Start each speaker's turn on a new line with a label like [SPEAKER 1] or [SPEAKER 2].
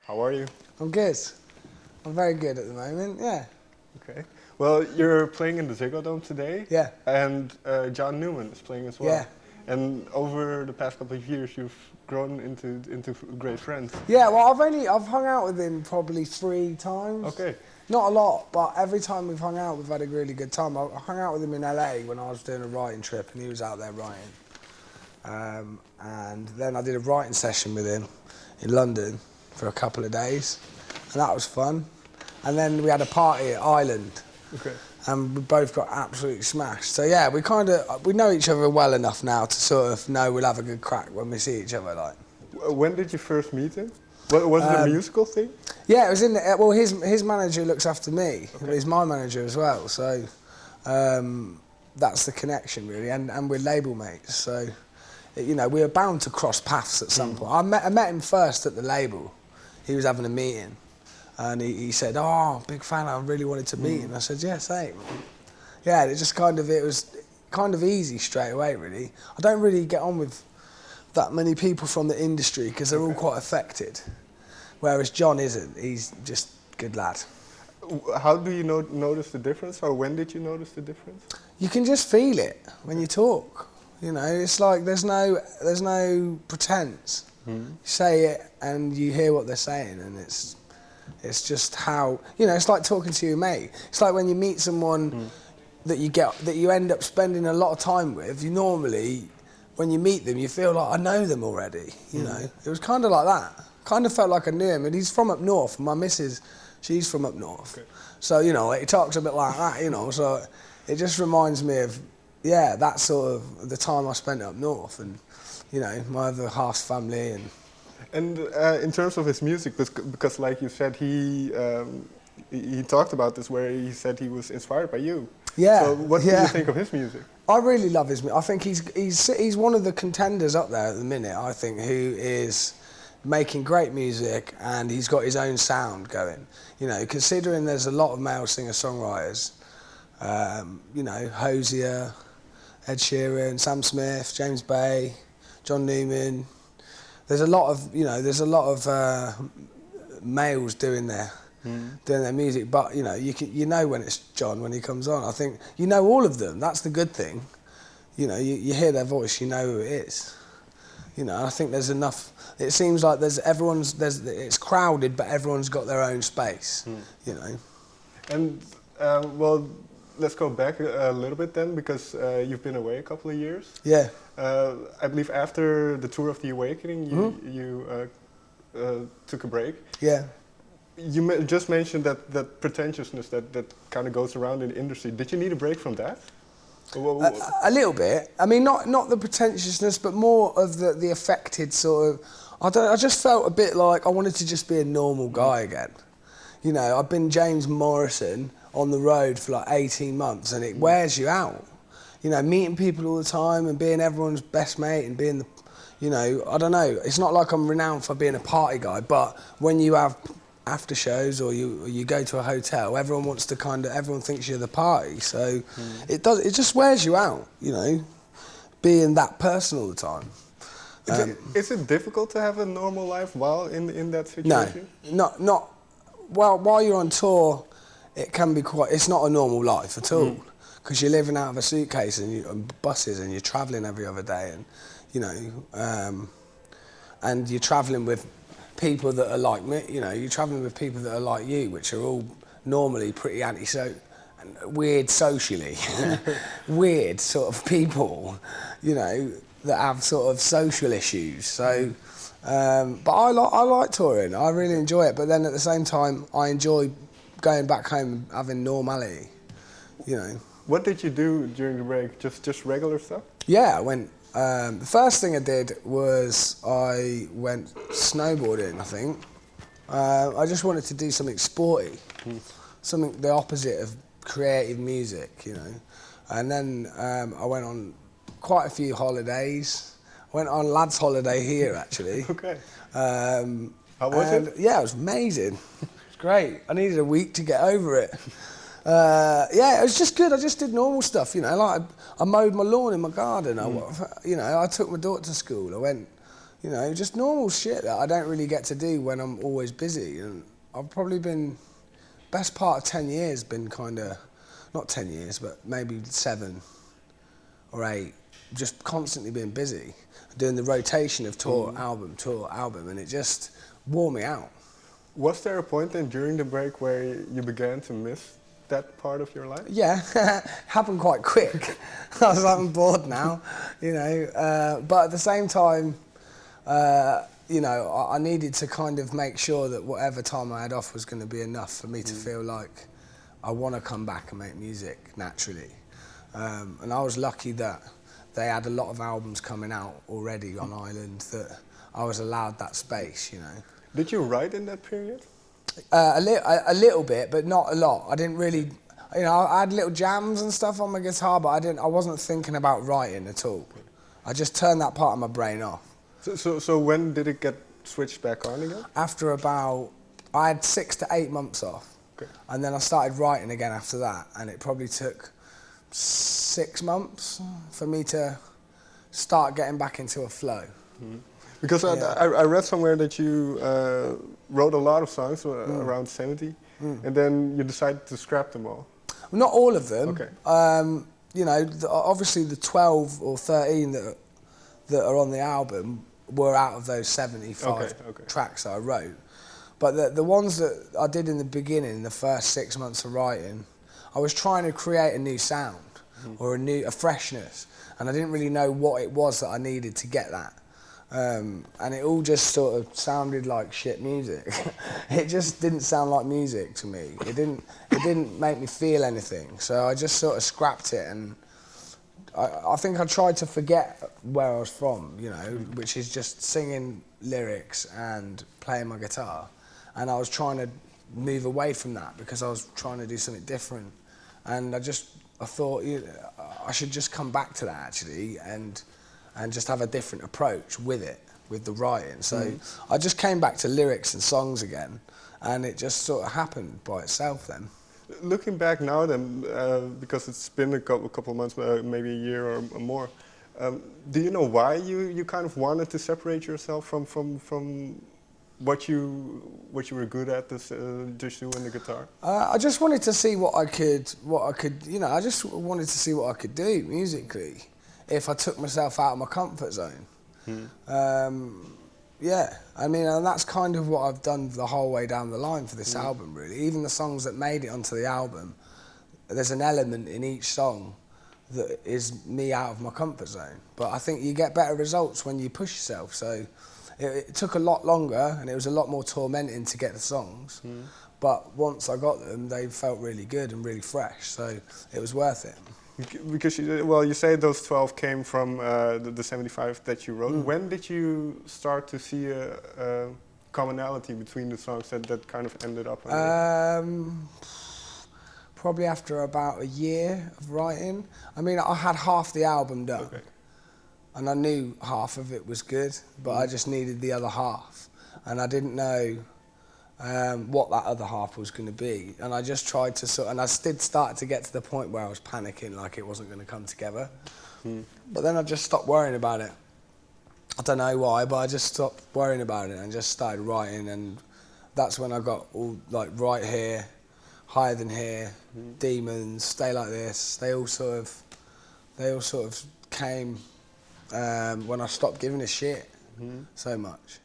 [SPEAKER 1] How are you?
[SPEAKER 2] I'm good. I'm very good at the moment, yeah.
[SPEAKER 1] Okay. Well, you're playing in the Ziggo Dome today.
[SPEAKER 2] Yeah.
[SPEAKER 1] And John Newman is playing as well.
[SPEAKER 2] Yeah.
[SPEAKER 1] And over the past couple of years, you've grown into great friends.
[SPEAKER 2] Yeah, well, I've hung out with him probably 3 times.
[SPEAKER 1] Okay.
[SPEAKER 2] Not a lot, but every time we've hung out, we've had a really good time. I hung out with him in LA when I was doing a writing trip, and he was out there writing. And then I did a writing session with him in London for a couple of days, and that was fun. And then we had a party at Ireland,
[SPEAKER 1] Okay.
[SPEAKER 2] and we both got absolutely smashed. So yeah, we know each other well enough now to sort of know we'll have a good crack when we see each other. Like,
[SPEAKER 1] When did you first meet him? Was it a musical thing?
[SPEAKER 2] yeah, it was in the, well, his manager looks after me.
[SPEAKER 1] Okay.
[SPEAKER 2] He's my manager as well. So that's the connection really, and we're label mates. So you know, we were bound to cross paths at some point. I met him first at the label. He was having a meeting, and he said, "Oh, big fan. I really wanted to meet." And I said, "Yeah, same." Yeah, it was kind of easy straight away. Really, I don't really get on with that many people from the industry because they're all quite affected, whereas John isn't. He's just a good lad.
[SPEAKER 1] How do you notice the difference, or when did you notice the difference?
[SPEAKER 2] You can just feel it when you talk. You know, it's like there's no pretense. You say it and you hear what they're saying, and it's just how, you know, it's like talking to your mate. It's like when you meet someone that you end up spending a lot of time with. You normally, when you meet them, you feel like I know them already. You know, it was kind of like that. Kind of felt like I knew him, and he's from up north. My missus, she's from up north, so you know, he talks a bit like that. You know, so it just reminds me of, yeah, that's sort of the time I spent up north, and you know, my other half's family.
[SPEAKER 1] And in terms of his music, because like you said, he talked about this where he said he was inspired by you.
[SPEAKER 2] Yeah.
[SPEAKER 1] So what do you think of his music?
[SPEAKER 2] I really love his music. I think he's one of the contenders up there at the minute, I think, who is making great music, and he's got his own sound going. You know, considering there's a lot of male singer-songwriters, you know, Hosier, Ed Sheeran, Sam Smith, James Bay, John Newman. There's a lot of males doing their music, but you know, you know when it's John when he comes on. I think you know all of them. That's the good thing. You know, you hear their voice, you know who it is. You know, I think there's enough. It seems like it's crowded, but everyone's got their own space. You know. And
[SPEAKER 1] well, let's go back a little bit then, because you've been away a couple of years.
[SPEAKER 2] Yeah.
[SPEAKER 1] I believe after the Tour of the Awakening, you took a break.
[SPEAKER 2] Yeah.
[SPEAKER 1] You just mentioned that pretentiousness that kind of goes around in the industry. Did you need a break from that?
[SPEAKER 2] A little bit. I mean, not the pretentiousness, but more of the affected sort of. I just felt a bit like I wanted to just be a normal guy again. You know, I've been James Morrison on the road for like 18 months, and it wears you out. You know, meeting people all the time and being everyone's best mate and being the, you know, I don't know. It's not like I'm renowned for being a party guy, but when you have after shows or you go to a hotel, everyone thinks you're the party. So it just wears you out, you know, being that person all the time.
[SPEAKER 1] Is it difficult to have a normal life while in that situation?
[SPEAKER 2] No, well, while you're on tour, it can be it's not a normal life at all, because you're living out of a suitcase and buses, and you're travelling every other day, and you know, and you're travelling with people that are like me. You know, you're travelling with people that are like you, which are all normally pretty weird socially, weird sort of people, you know, that have sort of social issues. So, but I like touring. I really enjoy it. But then at the same time, I enjoy going back home and having normality, you know.
[SPEAKER 1] What did you do during the break? Just regular stuff?
[SPEAKER 2] Yeah, I went. The first thing I did was I went snowboarding, I think. I just wanted to do something sporty, something the opposite of creative music, you know. And then I went on quite a few holidays. I went on lads' holiday here, actually.
[SPEAKER 1] Okay. How was it?
[SPEAKER 2] Yeah, it was amazing. It was great. I needed a week to get over it. Yeah, it was just good. I just did normal stuff, you know. Like I mowed my lawn in my garden. You know, I took my daughter to school. I went, you know, just normal shit that I don't really get to do when I'm always busy. And I've probably been, best part of 10 years been kind of, not 10 years, but maybe 7 or 8, just constantly being busy, doing the rotation of tour, album, and it just wore me out.
[SPEAKER 1] Was there a point then during the break where you began to miss that part of your life?
[SPEAKER 2] Yeah, happened quite quick. I was like, I'm bored now, you know. But at the same time, you know, I needed to kind of make sure that whatever time I had off was going to be enough for me to feel like I want to come back and make music naturally. And I was lucky that they had a lot of albums coming out already on Ireland that I was allowed that space, you know.
[SPEAKER 1] Did you write in that period?
[SPEAKER 2] A little bit, but not a lot. I didn't really, you know, I had little jams and stuff on my guitar, but I wasn't thinking about writing at all. I just turned that part of my brain off.
[SPEAKER 1] So when did it get switched back on again?
[SPEAKER 2] After about, I had 6 to 8 months off.
[SPEAKER 1] Okay.
[SPEAKER 2] And then I started writing again after that, and it probably took 6 months for me to start getting back into a flow.
[SPEAKER 1] Mm-hmm. Because I read somewhere that you wrote a lot of songs, around 70, and then you decided to scrap them all.
[SPEAKER 2] Well, not all of them.
[SPEAKER 1] Okay.
[SPEAKER 2] You know, obviously the 12 or 13 that are on the album were out of those 75 tracks that I wrote. But the ones that I did in the beginning, the first 6 months of writing, I was trying to create a new sound or a freshness, and I didn't really know what it was that I needed to get that. And it all just sort of sounded like shit music. It just didn't sound like music to me. It didn't make me feel anything. So I just sort of scrapped it, and I think I tried to forget where I was from, you know, which is just singing lyrics and playing my guitar. And I was trying to move away from that because I was trying to do something different. And I thought I should just come back to that actually and just have a different approach with it, with the writing. So I just came back to lyrics and songs again, and it just sort of happened by itself then.
[SPEAKER 1] Looking back now then, because it's been a couple of months, maybe a year or more, do you know why you kind of wanted to separate yourself from what you were good at, just doing the guitar?
[SPEAKER 2] I just wanted to see what I could, you know, I just wanted to see what I could do musically if I took myself out of my comfort zone. Yeah, I mean, and that's kind of what I've done the whole way down the line for this album, really. Even the songs that made it onto the album, there's an element in each song that is me out of my comfort zone. But I think you get better results when you push yourself. So it took a lot longer, and it was a lot more tormenting to get the songs. But once I got them, they felt really good and really fresh. So it was worth it.
[SPEAKER 1] Because you say those 12 came from the 75 that you wrote. When did you start to see a commonality between the songs that kind of ended up on
[SPEAKER 2] probably after about a year of writing. I mean, I had half the album done, and I knew half of it was good, but I just needed the other half, and I didn't know what that other half was going to be, and I just tried to and I did start to get to the point where I was panicking like it wasn't going to come together. But then I just stopped worrying about it. I don't know why, but I just stopped worrying about it and just started writing, and that's when I got all like Right Here, Higher Than Here, Demons, Stay Like This. They all sort of came when I stopped giving a shit so much.